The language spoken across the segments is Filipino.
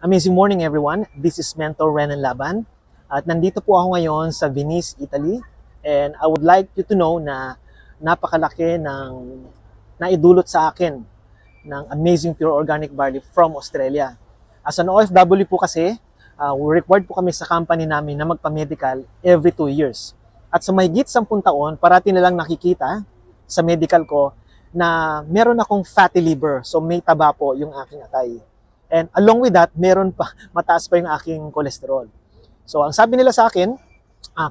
Amazing morning everyone. This is Mentor Renan Laban. At nandito po ako ngayon sa Venice, Italy. And I would like you to know na napakalaki ng naidulot sa akin ng amazing pure organic barley from Australia. As an OFW po kasi, required po kami sa company namin na magpa-medical every 2 years. At sa mahigit 10 taon, parati na lang nakikita sa medical ko na meron akong fatty liver. So may taba po yung aking atay. And along with that, meron pa, mataas pa yung aking cholesterol. So ang sabi nila sa akin,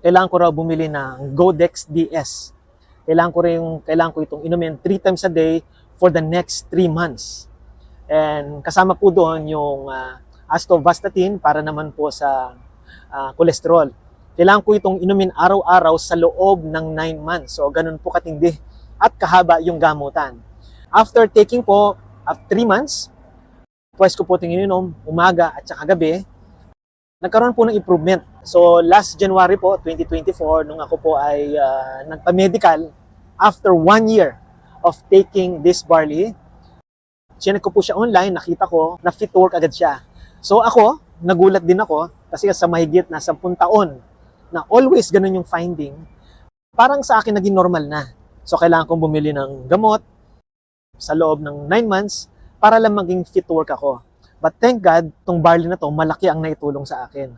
kailangan ko raw bumili ng Godex DS. Kailangan ko itong inumin 3 times a day for the next 3 months. And kasama po doon yung atorvastatin para naman po sa cholesterol. Kailangan ko itong inumin araw-araw sa loob ng 9 months. So ganun po katindi at kahaba yung gamutan. After taking po 3 months, twice ko po itong ininom, umaga at saka gabi, nagkaroon po ng improvement. So last January po, 2024, nung ako po ay nagpa-medical, after 1 year of taking this barley, chinek ko po siya online, nakita ko na fit to work agad siya. So ako, nagulat din ako, kasi sa mahigit na 10 taon, na always ganun yung finding, parang sa akin naging normal na. So kailangan kong bumili ng gamot sa loob ng 9 months, para lang maging fit to work ako. But thank God, tong barley na to, malaki ang naitulong sa akin.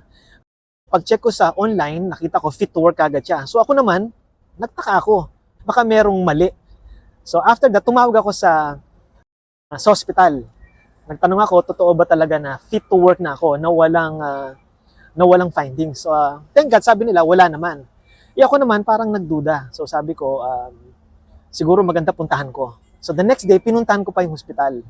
Pag-check ko sa online, nakita ko fit to work agad siya. So ako naman, nagtaka ako. Baka merong mali. So after that, tumawag ako sa hospital. Nagtanong ako, totoo ba talaga na fit to work na ako, na walang findings. So thank God, sabi nila, wala naman. Ako naman, parang nagduda. So sabi ko, siguro maganda puntahan ko. So the next day, pinuntahan ko pa yung hospital.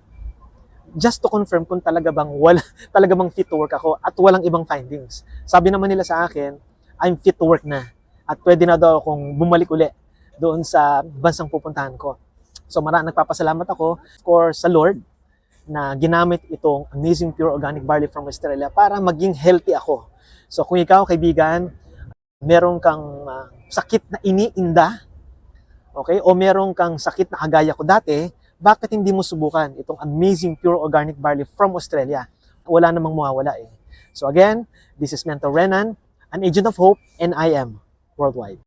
Just to confirm kung talaga bang fit to work ako at walang ibang findings. Sabi naman nila sa akin, I'm fit to work na at pwede na daw akong bumalik uli doon sa bansang pupuntahan ko. So nagpapasalamat ako for sa Lord na ginamit itong amazing pure organic barley from Australia para maging healthy ako. So kung ikaw, kaibigan, meron kang sakit na iniinda, okay, o meron kang sakit na kagaya ko dati, bakit hindi mo subukan itong amazing pure organic barley from Australia? Wala namang mawawala eh. So again, this is Mentor Renan, an agent of hope, and I am worldwide.